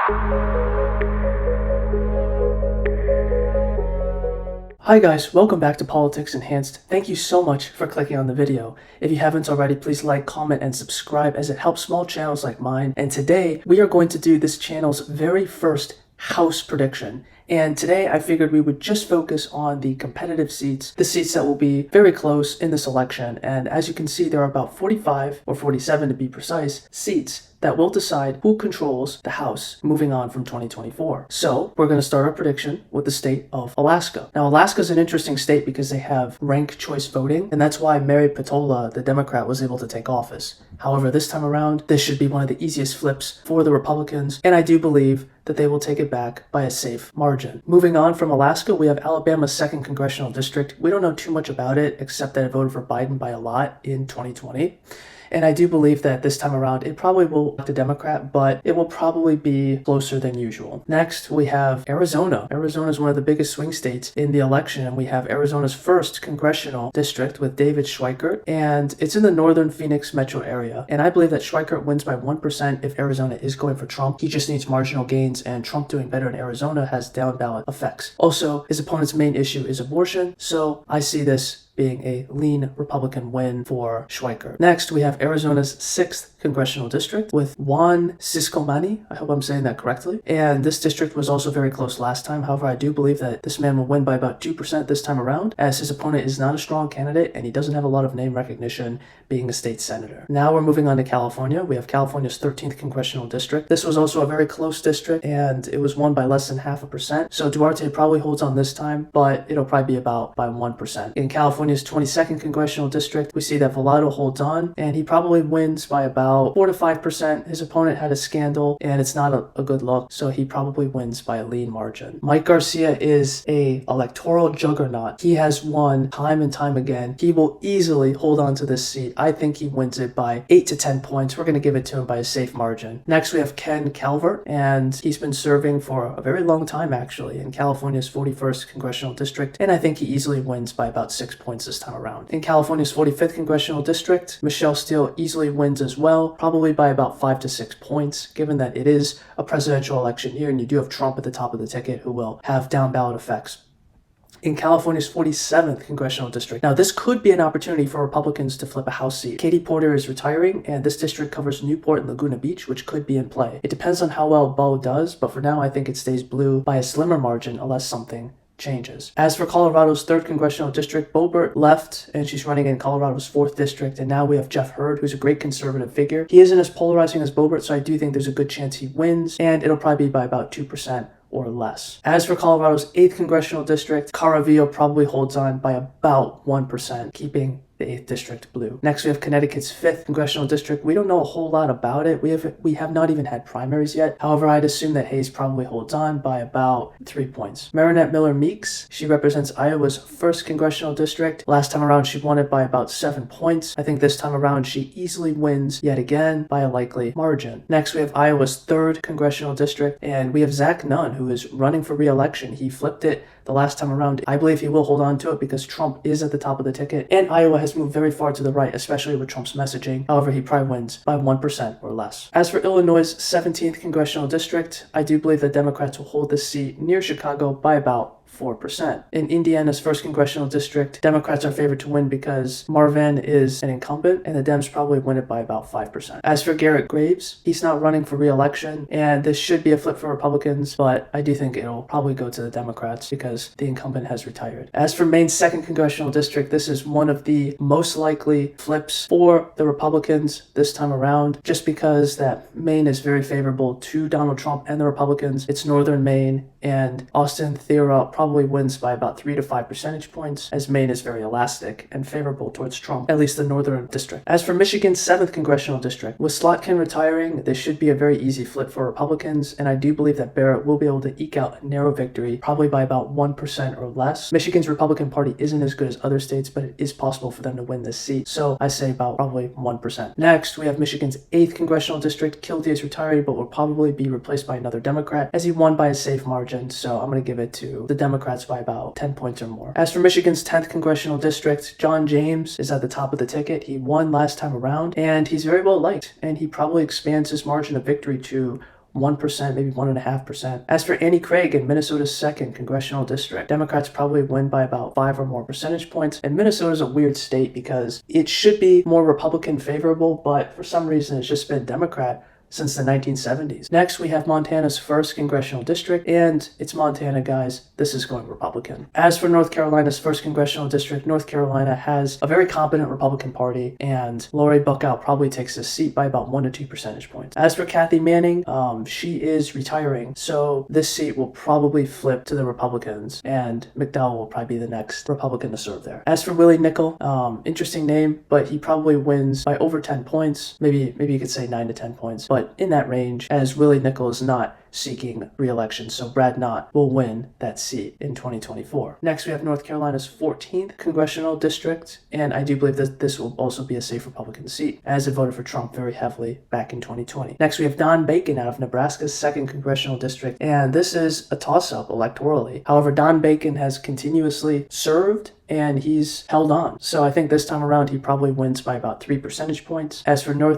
Hi guys, welcome back to Politics Enhanced. Thank you so much for clicking on the video. If you haven't already, please like, comment, and subscribe as it helps small channels like mine. And today, we are going to do this channel's very first House prediction. And today I figured we would just focus on the competitive seats, the seats that will be very close in this election. And as you can see, there are about 45 or 47 to be precise seats that will decide who controls the House moving on from 2024. So we're going to start our prediction with the state of Alaska. Now, Alaska is an interesting state because they have ranked choice voting, and that's why Mary Peltola, the Democrat, was able to take office. However, this time around, this should be one of the easiest flips for the Republicans, and I do believe that they will take it back by a safe margin. Moving on from Alaska, we have Alabama's 2nd Congressional District. We don't know too much about it, except that it voted for Biden by a lot in 2020. And I do believe that this time around, it probably will elect a Democrat, but it will probably be closer than usual. Next, we have Arizona. Arizona is one of the biggest swing states in the election, and we have Arizona's 1st Congressional District with David Schweikert, and it's in the northern Phoenix metro area. And I believe that Schweikert wins by 1% if Arizona is going for Trump. He just needs marginal gains, and Trump doing better in Arizona has down ballot effects. Also, his opponent's main issue is abortion, so I see this being a lean Republican win for Schweikert. Next, we have Arizona's 6th Congressional District with Juan Ciscomani. I hope I'm saying that correctly. And this district was also very close last time. However, I do believe that this man will win by about 2% this time around, as his opponent is not a strong candidate and he doesn't have a lot of name recognition being a state senator. Now we're moving on to California. We have California's 13th Congressional District. This was also a very close district, and it was won by less than 0.5%. So Duarte probably holds on this time, but it'll probably be about by 1%. In California's 22nd Congressional District, we see that Vallado holds on, and he probably wins by about 4 to 5%. His opponent had a scandal, and it's not a good look, so he probably wins by a lean margin. Mike Garcia is a electoral juggernaut. He has won time and time again. He will easily hold on to this seat. I think he wins it by 8 to 10 points. We're going to give it to him by a safe margin. Next, we have Ken Calvert, and he's been serving for a very long time, actually, in California's 41st Congressional District, and I think he easily wins by about 6 points this time around. In California's 45th Congressional District, Michelle Steele easily wins as well, probably by about 5 to 6 points, given that it is a presidential election year and you do have Trump at the top of the ticket who will have down ballot effects. In California's 47th Congressional District. Now, this could be an opportunity for Republicans to flip a House seat. Katie Porter is retiring, and this district covers Newport and Laguna Beach, which could be in play. It depends on how well Beau does, but for now, I think it stays blue by a slimmer margin unless something changes. As for Colorado's 3rd Congressional District, Boebert left, and she's running in Colorado's 4th District, and now we have Jeff Hurd, who's a great conservative figure. He isn't as polarizing as Boebert, so I do think there's a good chance he wins, and it'll probably be by about 2% or less. As for Colorado's 8th Congressional District, Caravillo probably holds on by about 1%, keeping the 8th District blue. Next, we have Connecticut's 5th Congressional District. We don't know a whole lot about it. We have not even had primaries yet. However, I'd assume that Hayes probably holds on by about 3 points. Marinette Miller Meeks, she represents Iowa's 1st Congressional District. Last time around, she won it by about 7 points. I think this time around, she easily wins yet again by a likely margin. Next, we have Iowa's 3rd Congressional District, and we have Zach Nunn, who is running for re-election. He flipped it the last time around. I believe he will hold on to it because Trump is at the top of the ticket, and Iowa has moved very far to the right, especially with Trump's messaging. However, he probably wins by 1% or less. As for Illinois' 17th Congressional District, I do believe the Democrats will hold this seat near Chicago by about 4%. In Indiana's 1st Congressional District, Democrats are favored to win because Marvin is an incumbent, and the Dems probably win it by about 5%. As for Garrett Graves, he's not running for re-election, and this should be a flip for Republicans, but I do think it'll probably go to the Democrats because the incumbent has retired. As for Maine's 2nd Congressional District, this is one of the most likely flips for the Republicans this time around, just because that Maine is very favorable to Donald Trump and the Republicans. It's northern Maine, and Austin Theroux probably wins by about 3 to 5 percentage points, as Maine is very elastic and favorable towards Trump, at least the northern district. As for Michigan's 7th Congressional District, with Slotkin retiring, this should be a very easy flip for Republicans, and I do believe that Barrett will be able to eke out a narrow victory, probably by about 1% or less. Michigan's Republican Party isn't as good as other states, but it is possible for them to win this seat, so I say about probably 1%. Next, we have Michigan's 8th Congressional District. Kildee is retiring, but will probably be replaced by another Democrat, as he won by a safe margin, so I'm going to give it to the Democrats by about 10 points or more. As for Michigan's 10th Congressional District, John James is at the top of the ticket. He won last time around, and he's very well liked, and he probably expands his margin of victory to 1%, maybe 1.5%. As for Annie Craig in Minnesota's 2nd congressional district, Democrats probably win by about 5 or more percentage points. And Minnesota's a weird state because it should be more Republican favorable, but for some reason it's just been Democrat since the 1970s. Next, we have Montana's 1st congressional district, and it's Montana, guys. This is going Republican. As for North Carolina's 1st congressional district, North Carolina has a very competent Republican Party, and Lori Buckout probably takes this seat by about 1 to 2 percentage points. As for Kathy Manning, she is retiring, so this seat will probably flip to the Republicans, and McDowell will probably be the next Republican to serve there. As for Willie Nickel, interesting name, but he probably wins by over 10 points. Maybe you could say 9 to 10 points, but in that range, as Willie Nickel is not seeking re-election, so Brad Knott will win that seat in 2024. Next, we have North Carolina's 14th congressional district, and I do believe that this will also be a safe Republican seat, as it voted for Trump very heavily back in 2020. Next, we have Don Bacon out of Nebraska's 2nd congressional district, and this is a toss-up electorally. However, Don Bacon has continuously served and he's held on. So I think this time around he probably wins by about 3 percentage points. As for New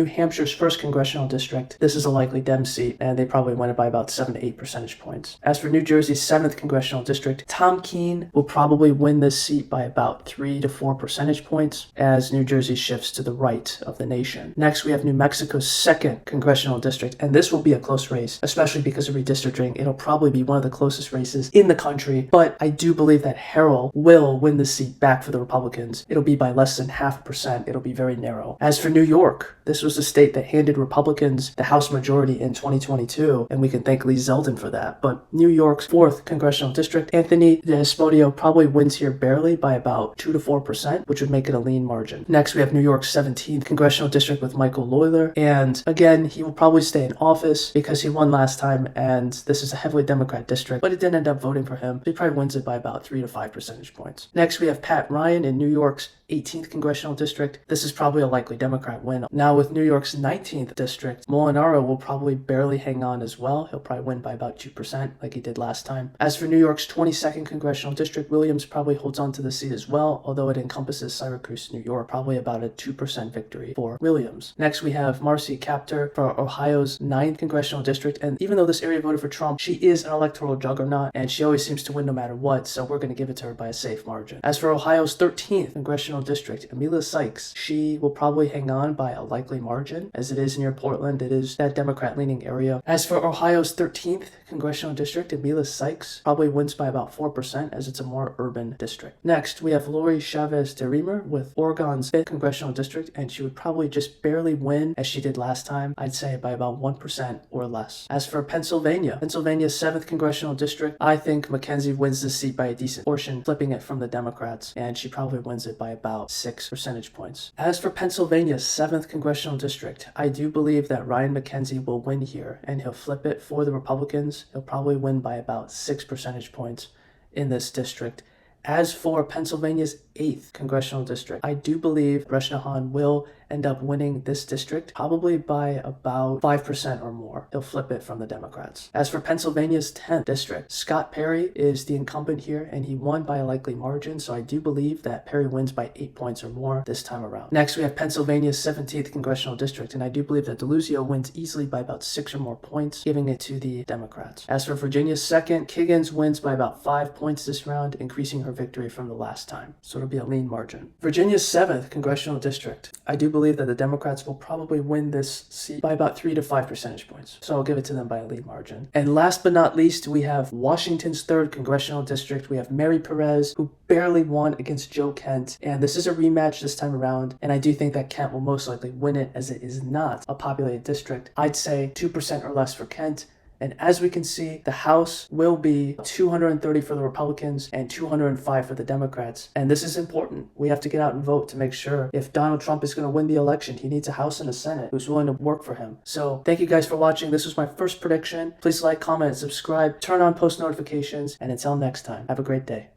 Hampshire's 1st congressional district, this is a likely Dem seat, and they probably win it by about 7 to 8 percentage points. As for New Jersey's 7th congressional district, Tom Keene will probably win this seat by about 3 to 4 percentage points as New Jersey shifts to the right of the nation. Next, we have New Mexico's 2nd congressional district, and this will be a close race, especially because of redistricting. It'll probably be one of the closest races in the country, but I do believe that Harrell will win the seat back for the Republicans. It'll be by less than 0.5%. It'll be very narrow. As for New York, this was the state that handed Republicans the House majority in 2022, and we can thank Lee Zeldin for that. But New York's 4th congressional district, Anthony DeSpodio probably wins here barely by about 2 to 4%, which would make it a lean margin. Next, we have New York's 17th congressional district with Michael Loyler, and again, he will probably stay in office because he won last time, and this is a heavily Democrat district, but it didn't end up voting for him. He probably wins it by about 3 to 5 percentage points. Next, we have Pat Ryan in New York's 18th congressional district. This is probably a likely Democrat win. Now with New York's 19th district, Molinaro will probably barely hang on as well. He'll probably win by about 2% like he did last time. As for New York's 22nd congressional district, Williams probably holds on to the seat as well, although it encompasses Syracuse, New York, probably about a 2% victory for Williams. Next, we have Marcy Kaptur for Ohio's 9th congressional district, and even though this area voted for Trump, she is an electoral juggernaut, and she always seems to win no matter what, so we're going to give it to her by a safe margin. As for Ohio's 13th congressional district, Emilia Sykes, she will probably hang on by a likely margin, as it is near Portland. It is that Democrat-leaning area. As for Ohio's 13th congressional district, Emilia Sykes probably wins by about 4%, as it's a more urban district. Next, we have Lori Chavez de Remer with Oregon's 5th congressional district, and she would probably just barely win as she did last time. I'd say by about 1% or less. As for Pennsylvania's 7th congressional district, I think Mackenzie wins this seat by a decent portion, flipping it from the Democrats, and she probably wins it by about 6 percentage points. As for Pennsylvania's 7th congressional district, I do believe that Ryan Mackenzie will win here, and he'll flip it for the Republicans. He'll probably win by about 6 percentage points in this district. As for Pennsylvania's 8th congressional district, I do believe Bresnahan will end up winning this district, probably by about 5% or more. He'll flip it from the Democrats. As for Pennsylvania's 10th district, Scott Perry is the incumbent here, and he won by a likely margin, so I do believe that Perry wins by 8 points or more this time around. Next, we have Pennsylvania's 17th congressional district, and I do believe that DeLuzio wins easily by about 6 or more points, giving it to the Democrats. As for Virginia's 2nd, Kiggins wins by about 5 points this round, increasing her victory from the last time, so it'll be a lean margin. Virginia's 7th congressional district, I do believe that the Democrats will probably win this seat by about 3 to 5 percentage points, so I'll give it to them by a lean margin. And last but not least, we have Washington's 3rd congressional district. We have Mary Perez, who barely won against Joe Kent, and this is a rematch this time around, and I do think that Kent will most likely win it, as it is not a populated district. I'd say 2% or less for Kent. And as we can see, the House will be 230 for the Republicans and 205 for the Democrats. And this is important. We have to get out and vote to make sure if Donald Trump is going to win the election, he needs a House and a Senate who's willing to work for him. So thank you guys for watching. This was my first prediction. Please like, comment, and subscribe. Turn on post notifications. And until next time, have a great day.